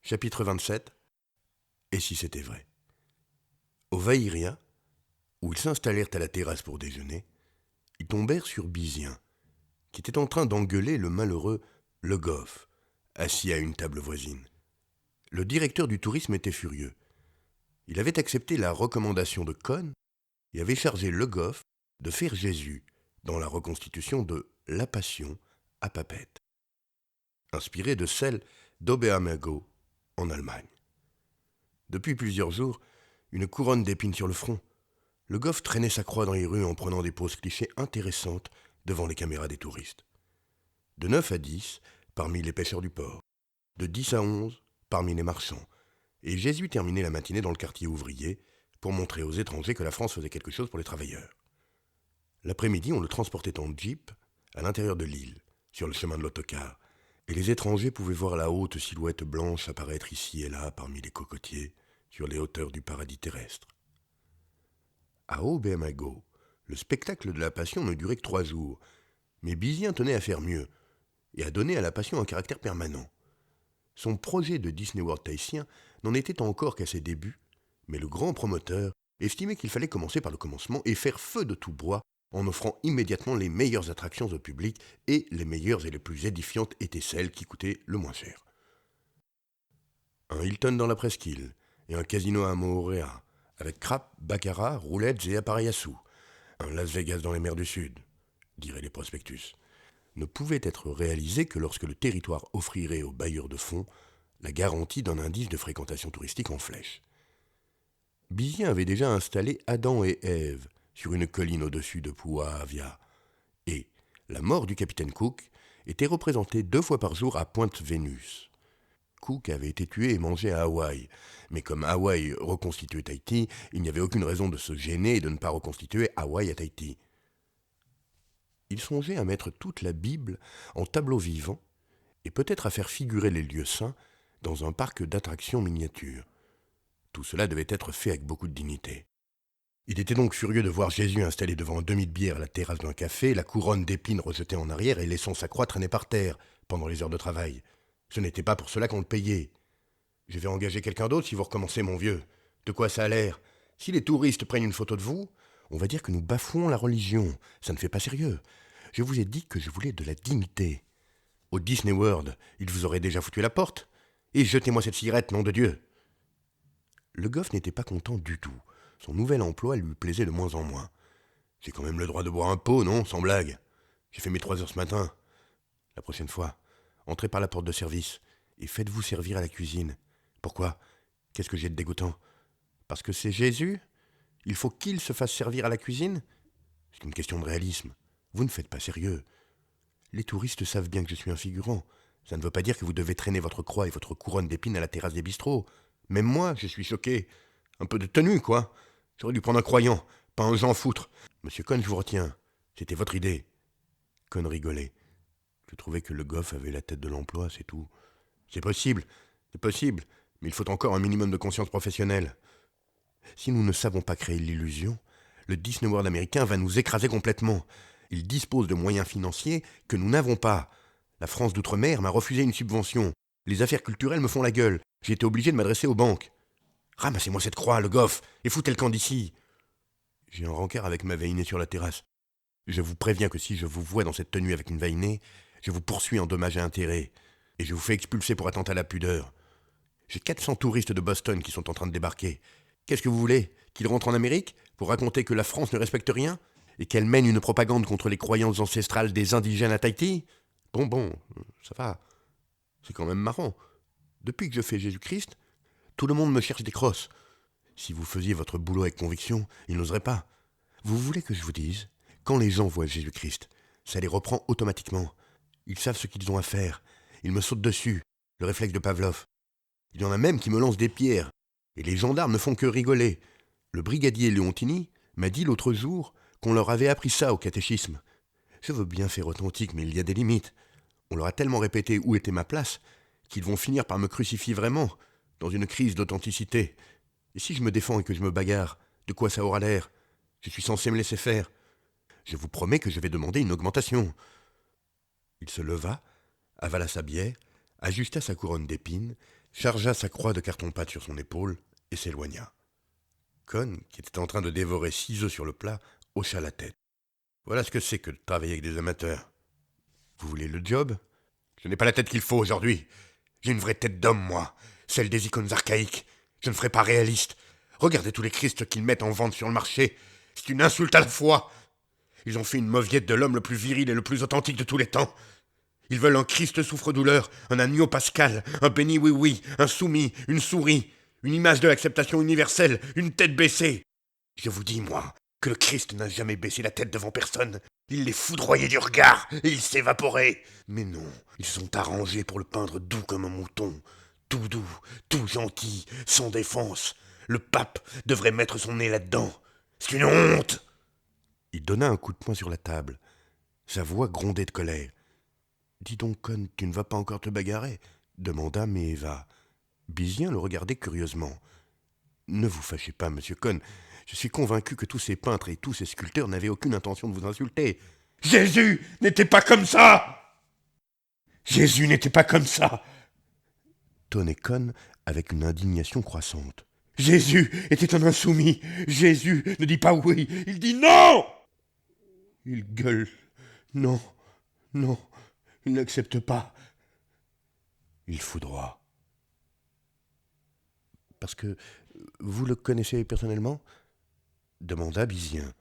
Chapitre 27. Et si c'était vrai? Au Vaïria, où ils s'installèrent à la terrasse pour déjeuner, ils tombèrent sur Bizien, qui était en train d'engueuler le malheureux Le Goff, assis à une table voisine. Le directeur du tourisme était furieux. Il avait accepté la recommandation de Cohn et avait chargé Le Goff de faire Jésus dans la reconstitution de La Passion à Papette, inspirée de celle d'Oberammergau en Allemagne. Depuis plusieurs jours, une couronne d'épines sur le front, Le Goff traînait sa croix dans les rues en prenant des poses clichés intéressantes devant les caméras des touristes. De 9 à 10, parmi les pêcheurs du port. De 10 à 11, parmi les marchands. Et Jésus terminait la matinée dans le quartier ouvrier pour montrer aux étrangers que la France faisait quelque chose pour les travailleurs. L'après-midi, on le transportait en jeep à l'intérieur de l'île, sur le chemin de l'autocar, et les étrangers pouvaient voir la haute silhouette blanche apparaître ici et là parmi les cocotiers, sur les hauteurs du paradis terrestre. À Oberammergau, le spectacle de la Passion ne durait que 3 jours, mais Bizien tenait à faire mieux, et à donner à la Passion un caractère permanent. Son projet de Disney World tahitien n'en était encore qu'à ses débuts, mais le grand promoteur estimait qu'il fallait commencer par le commencement et faire feu de tout bois en offrant immédiatement les meilleures attractions au public, et les meilleures et les plus édifiantes étaient celles qui coûtaient le moins cher. Un Hilton dans la presqu'île et un casino à Moorea, avec crap, baccarat, roulettes et appareils à sous. Un Las Vegas dans les mers du Sud, diraient les prospectus, ne pouvait être réalisé que lorsque le territoire offrirait aux bailleurs de fonds la garantie d'un indice de fréquentation touristique en flèche. Bizien avait déjà installé Adam et Ève sur une colline au-dessus de Puaavia, et la mort du capitaine Cook était représentée 2 fois par jour à Pointe-Vénus. Cook avait été tué et mangé à Hawaï, mais comme Hawaï reconstituait Tahiti, il n'y avait aucune raison de se gêner et de ne pas reconstituer Hawaï à Tahiti. Il songeait à mettre toute la Bible en tableau vivant et peut-être à faire figurer les lieux saints dans un parc d'attractions miniatures. Tout cela devait être fait avec beaucoup de dignité. Il était donc furieux de voir Jésus installé devant un demi de bière à la terrasse d'un café, la couronne d'épines rejetée en arrière et laissant sa croix traîner par terre pendant les heures de travail. Ce n'était pas pour cela qu'on le payait. « Je vais engager quelqu'un d'autre si vous recommencez, mon vieux. De quoi ça a l'air? Si les touristes prennent une photo de vous, on va dire que nous bafouons la religion. Ça ne fait pas sérieux. Je vous ai dit que je voulais de la dignité. Au Disney World, ils vous auraient déjà foutu la porte. Et jetez-moi cette cigarette, nom de Dieu !» Le Goff n'était pas content du tout. Son nouvel emploi lui plaisait de moins en moins. « J'ai quand même le droit de boire un pot, non? Sans blague. J'ai fait mes 3 heures ce matin. La prochaine fois, entrez par la porte de service et faites-vous servir à la cuisine. Pourquoi? Qu'est-ce que j'ai de dégoûtant? Parce que c'est Jésus? Il faut qu'il se fasse servir à la cuisine? C'est une question de réalisme. Vous ne faites pas sérieux. Les touristes savent bien que je suis un figurant. Ça ne veut pas dire que vous devez traîner votre croix et votre couronne d'épines à la terrasse des bistrots. Même moi, je suis choqué. Un peu de tenue, quoi. J'aurais dû prendre un croyant, pas un Jean foutre. Monsieur Cohn, je vous retiens. C'était votre idée. Cohn rigolait. Je trouvais que Le Goff avait la tête de l'emploi, c'est tout. C'est possible, mais il faut encore un minimum de conscience professionnelle. Si nous ne savons pas créer l'illusion, le Disney World américain va nous écraser complètement. Il dispose de moyens financiers que nous n'avons pas. La France d'outre-mer m'a refusé une subvention. Les affaires culturelles me font la gueule. J'ai été obligé de m'adresser aux banques. Ramassez-moi cette croix, Le Goff, et foutez le camp d'ici. J'ai un rencard avec ma vainée sur la terrasse. Je vous préviens que si je vous vois dans cette tenue avec une vainée, je vous poursuis en dommages et intérêts, et je vous fais expulser pour attentat à la pudeur. J'ai 400 touristes de Boston qui sont en train de débarquer. Qu'est-ce que vous voulez? Qu'ils rentrent en Amérique pour raconter que la France ne respecte rien et qu'elle mène une propagande contre les croyances ancestrales des indigènes à Tahiti? Bon, ça va. C'est quand même marrant. Depuis que je fais Jésus-Christ, tout le monde me cherche des crosses. Si vous faisiez votre boulot avec conviction, ils n'oseraient pas. Vous voulez que je vous dise? Quand les gens voient Jésus-Christ, ça les reprend automatiquement. Ils savent ce qu'ils ont à faire. Ils me sautent dessus, le réflexe de Pavlov. Il y en a même qui me lancent des pierres. Et les gendarmes ne font que rigoler. Le brigadier Leontini m'a dit l'autre jour qu'on leur avait appris ça au catéchisme. Je veux bien faire authentique, mais il y a des limites. On leur a tellement répété où était ma place qu'ils vont finir par me crucifier vraiment, dans une crise d'authenticité. Et si je me défends et que je me bagarre, de quoi ça aura l'air? Je suis censé me laisser faire. Je vous promets que je vais demander une augmentation. Il se leva, avala sa bière, ajusta sa couronne d'épines, chargea sa croix de carton-pâte sur son épaule et s'éloigna. Cohn, qui était en train de dévorer 6 œufs sur le plat, hocha la tête. Voilà ce que c'est que de travailler avec des amateurs. Vous voulez le job? Je n'ai pas la tête qu'il faut aujourd'hui. J'ai une vraie tête d'homme, moi. Celle des icônes archaïques. Je ne ferai pas réaliste. Regardez tous les Christ qu'ils mettent en vente sur le marché. C'est une insulte à la foi. Ils ont fait une mauviette de l'homme le plus viril et le plus authentique de tous les temps. Ils veulent un Christ souffre-douleur, un agneau pascal, un béni oui-oui, un soumis, une souris, une image de l'acceptation universelle, une tête baissée. Je vous dis, moi, que le Christ n'a jamais baissé la tête devant personne. Il les foudroyait du regard et il s'évaporait. Mais non, ils sont arrangés pour le peindre doux comme un mouton. Tout doux, tout gentil, sans défense. Le pape devrait mettre son nez là-dedans. C'est une honte. Il donna un coup de poing sur la table. Sa voix grondait de colère. « Dis donc, Cohn, tu ne vas pas encore te bagarrer ?» demanda Maëva. Bizien le regardait curieusement. « Ne vous fâchez pas, monsieur Cohn. Je suis convaincu que tous ces peintres et tous ces sculpteurs n'avaient aucune intention de vous insulter. »« Jésus n'était pas comme ça !»« Jésus n'était pas comme ça !» tonnait Cohn avec une indignation croissante. « Jésus était un insoumis. Jésus ne dit pas oui, il dit non !» Il gueule. « Non, non. » Il n'accepte pas. Il foudroie. « Parce que vous le connaissez personnellement ?» demanda Bizien.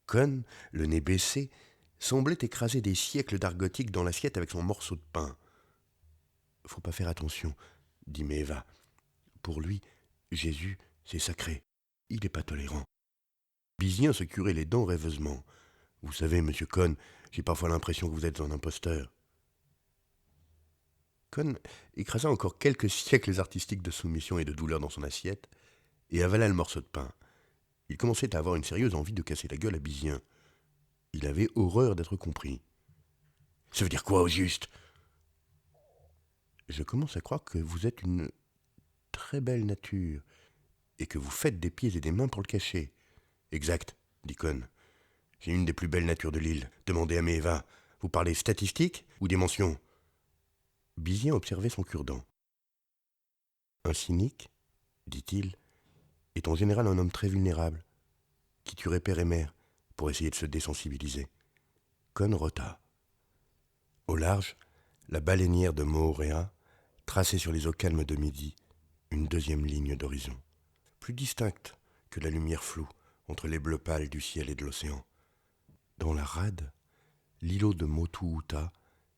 Cohn, le nez baissé, semblait écraser des siècles d'art gothique dans l'assiette avec son morceau de pain. « Faut pas faire attention, » dit Maëva. « Pour lui, Jésus, c'est sacré. Il n'est pas tolérant. » Bizien se curait les dents rêveusement. « Vous savez, monsieur Cohn, j'ai parfois l'impression que vous êtes un imposteur. » Cohn écrasa encore quelques siècles artistiques de soumission et de douleur dans son assiette et avala le morceau de pain. Il commençait à avoir une sérieuse envie de casser la gueule à Bizien. Il avait horreur d'être compris. « Ça veut dire quoi, au juste ?»« Je commence à croire que vous êtes une très belle nature et que vous faites des pieds et des mains pour le cacher. »« Exact, dit Cohn. J'ai une des plus belles natures de l'île. Demandez à Maëva. Vous parlez statistiques ou dimensions ?» Bizien observait son cure-dent. « Un cynique, dit-il, est en général un homme très vulnérable, qui tuerait père et mère pour essayer de se désensibiliser. » Cohn rota. Au large, la baleinière de Mooréa traçait sur les eaux calmes de midi une deuxième ligne d'horizon, plus distincte que la lumière floue entre les bleus pâles du ciel et de l'océan. Dans la rade, l'îlot de Motuuta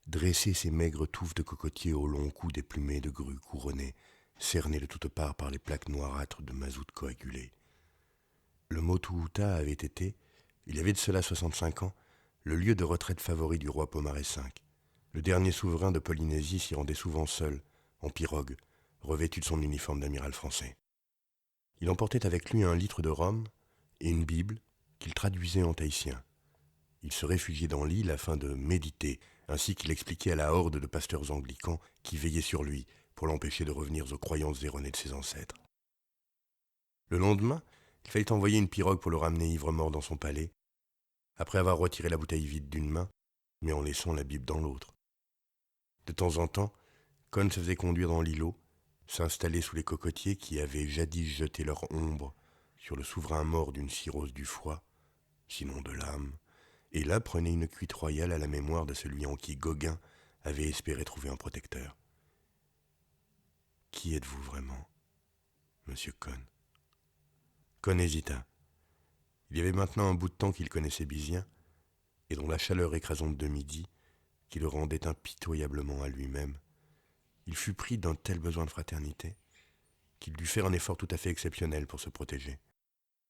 dressait ses maigres touffes de cocotiers au long cou déplumé de grues couronnées, cernées de toutes parts par les plaques noirâtres de mazout coagulé. Le Motuuta avait été, il y avait de cela 65 ans, le lieu de retraite favori du roi Pomaré V. Le dernier souverain de Polynésie s'y rendait souvent seul, en pirogue, revêtu de son uniforme d'amiral français. Il emportait avec lui un litre de rhum et une Bible qu'il traduisait en tahitien. Il se réfugiait dans l'île afin de méditer, ainsi qu'il expliquait à la horde de pasteurs anglicans qui veillaient sur lui pour l'empêcher de revenir aux croyances erronées de ses ancêtres. Le lendemain, il fallait envoyer une pirogue pour le ramener ivre-mort dans son palais, après avoir retiré la bouteille vide d'une main, mais en laissant la Bible dans l'autre. De temps en temps, Cohn se faisait conduire dans l'îlot, s'installer sous les cocotiers qui avaient jadis jeté leur ombre sur le souverain mort d'une cirrhose du foie, sinon de l'âme, et là prenait une cuite royale à la mémoire de celui en qui Gauguin avait espéré trouver un protecteur. « Qui êtes-vous vraiment, monsieur Cohn ?» Cohn hésita. Il y avait maintenant un bout de temps qu'il connaissait Bizien, et dont la chaleur écrasante de midi, qui le rendait impitoyablement à lui-même, il fut pris d'un tel besoin de fraternité qu'il dut faire un effort tout à fait exceptionnel pour se protéger.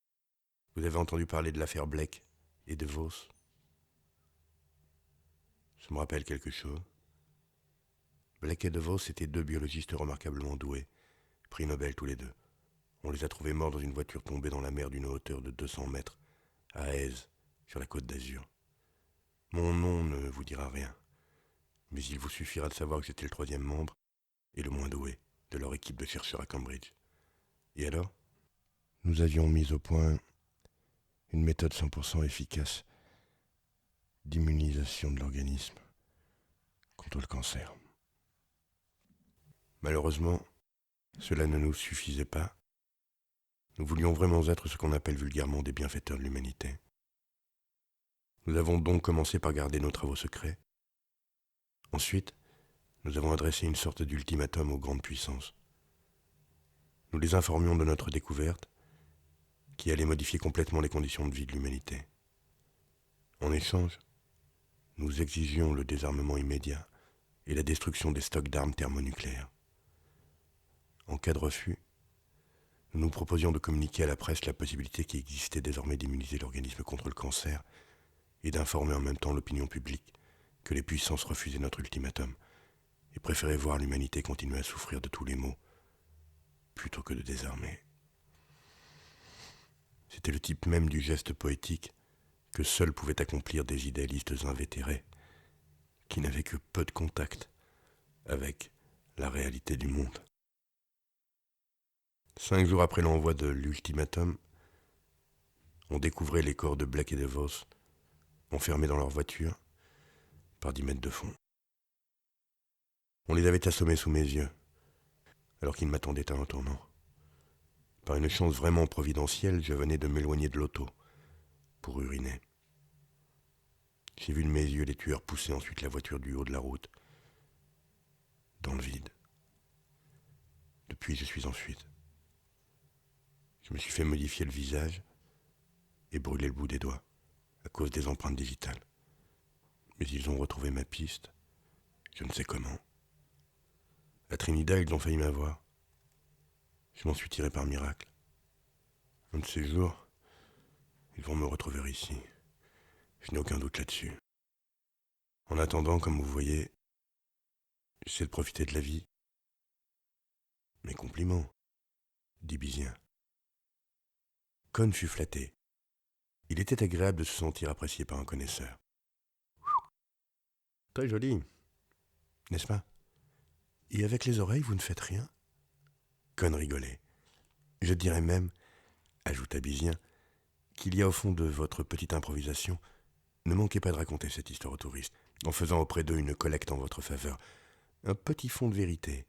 « Vous avez entendu parler de l'affaire Blake et de Vos ? Ça me rappelle quelque chose. Blake et de Vos étaient deux biologistes remarquablement doués, prix Nobel tous les deux. On les a trouvés morts dans une voiture tombée dans la mer d'une hauteur de 200 mètres, à Aise, sur la côte d'Azur. Mon nom ne vous dira rien, mais il vous suffira de savoir que j'étais le troisième membre et le moins doué de leur équipe de chercheurs à Cambridge. Et alors ? Nous avions mis au point une méthode 100% efficace d'immunisation de l'organisme contre le cancer. Malheureusement, Cela ne nous suffisait pas. Nous voulions vraiment être ce qu'on appelle vulgairement des bienfaiteurs de l'humanité. Nous avons donc commencé par garder nos travaux secrets. Ensuite, nous avons adressé une sorte d'ultimatum aux grandes puissances. Nous les informions de notre découverte, qui allait modifier complètement les conditions de vie de l'humanité. En échange, nous exigions le désarmement immédiat et la destruction des stocks d'armes thermonucléaires. En cas de refus, nous nous proposions de communiquer à la presse la possibilité qui existait désormais d'immuniser l'organisme contre le cancer et d'informer en même temps l'opinion publique que les puissances refusaient notre ultimatum et préféraient voir l'humanité continuer à souffrir de tous les maux plutôt que de désarmer. C'était le type même du geste poétique que seuls pouvaient accomplir des idéalistes invétérés qui n'avaient que peu de contact avec la réalité du monde. 5 jours après l'envoi de l'ultimatum, on découvrait les corps de Black et de Vos enfermés dans leur voiture par 10 mètres de fond. On les avait assommés sous mes yeux, alors qu'ils m'attendaient à un tournant. Par une chance vraiment providentielle, je venais de m'éloigner de l'auto pour uriner. J'ai vu de mes yeux les tueurs pousser ensuite la voiture du haut de la route, dans le vide. Depuis, je suis en fuite. Je me suis fait modifier le visage et brûler le bout des doigts à cause des empreintes digitales. Mais ils ont retrouvé ma piste, je ne sais comment. À Trinidad, ils ont failli m'avoir. Je m'en suis tiré par miracle. Un de ces jours, ils vont me retrouver ici. Je n'ai aucun doute là-dessus. En attendant, comme vous voyez, j'essaie de profiter de la vie. Mes compliments, dit Bizien. Cohn fut flatté. Il était agréable de se sentir apprécié par un connaisseur. Très joli, n'est-ce pas? Et avec les oreilles, vous ne faites rien? Cohn rigolait. Je dirais même, ajouta Bizien, qu'il y a au fond de votre petite improvisation, ne manquez pas de raconter cette histoire aux touristes, en faisant auprès d'eux une collecte en votre faveur. Un petit fond de vérité,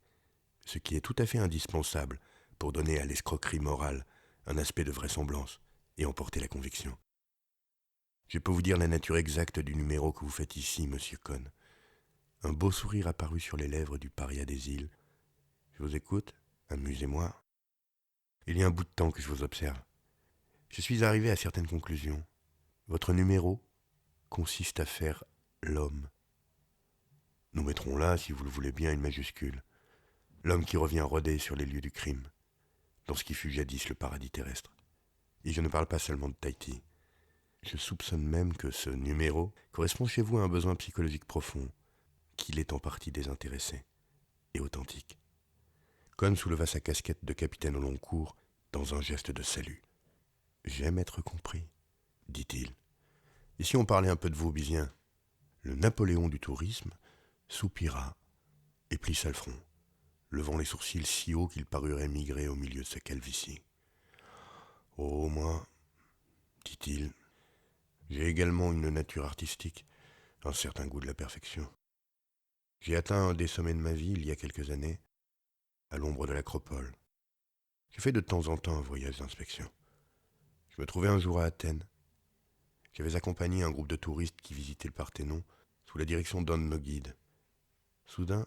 ce qui est tout à fait indispensable pour donner à l'escroquerie morale un aspect de vraisemblance et emporter la conviction. Je peux vous dire la nature exacte du numéro que vous faites ici, monsieur Cohn. Un beau sourire apparut sur les lèvres du paria des îles. Je vous écoute, amusez-moi. Il y a un bout de temps que je vous observe. Je suis arrivé à certaines conclusions. Votre numéro consiste à faire l'homme. Nous mettrons là, si vous le voulez bien, une majuscule. L'homme qui revient rôder sur les lieux du crime, dans ce qui fut jadis le paradis terrestre. Et je ne parle pas seulement de Tahiti. Je soupçonne même que ce numéro correspond chez vous à un besoin psychologique profond, qu'il est en partie désintéressé et authentique. Cohn souleva sa casquette de capitaine au long cours dans un geste de salut. « J'aime être compris, dit-il. Et si on parlait un peu de vous, Bizien ?» Le Napoléon du tourisme soupira et plissa le front, levant les sourcils si haut qu'il parurait migrer au milieu de sa calvitie. « Oh, moi, dit-il, j'ai également une nature artistique, un certain goût de la perfection. J'ai atteint un des sommets de ma vie il y a quelques années, à l'ombre de l'Acropole. J'ai fait de temps en temps un voyage d'inspection. Je me trouvais un jour à Athènes. J'avais accompagné un groupe de touristes qui visitaient le Parthénon sous la direction d'un de nos guides. Soudain,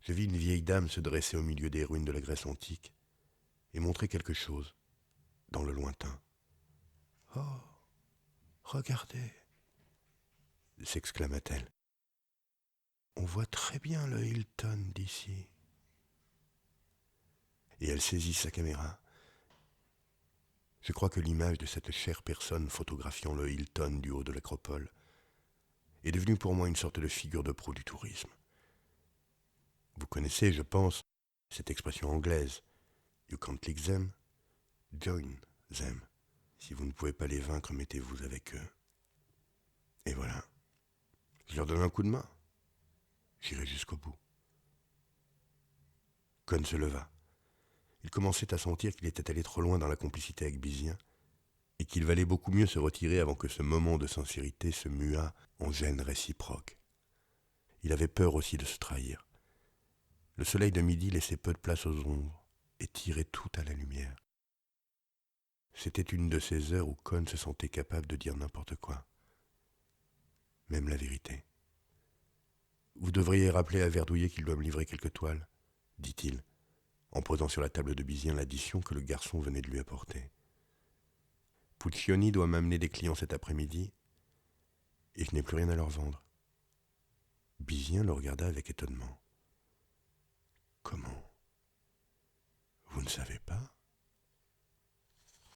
je vis une vieille dame se dresser au milieu des ruines de la Grèce antique et montrer quelque chose dans le lointain. « Oh, regardez !» s'exclama-t-elle. « On voit très bien le Hilton d'ici. » Et elle saisit sa caméra. Je crois que l'image de cette chère personne photographiant le Hilton du haut de l'Acropole est devenue pour moi une sorte de figure de proue du tourisme. Vous connaissez, je pense, cette expression anglaise « You can't lick them, join them ». Si vous ne pouvez pas les vaincre, mettez-vous avec eux. Et voilà. Je leur donne un coup de main. J'irai jusqu'au bout. Cohn se leva. Il commençait à sentir qu'il était allé trop loin dans la complicité avec Bizien et qu'il valait beaucoup mieux se retirer avant que ce moment de sincérité se muât en gêne réciproque. Il avait peur aussi de se trahir. Le soleil de midi laissait peu de place aux ombres. et tirer tout à la lumière. C'était une de ces heures où Cohn se sentait capable de dire n'importe quoi, même la vérité. « Vous devriez rappeler à Verdouillet qu'il doit me livrer quelques toiles, » dit-il, en posant sur la table de Bizien l'addition que le garçon venait de lui apporter. « Puccioni doit m'amener des clients cet après-midi, et je n'ai plus rien à leur vendre. » Bizien le regarda avec étonnement. « Comment ? Vous ne savez pas ?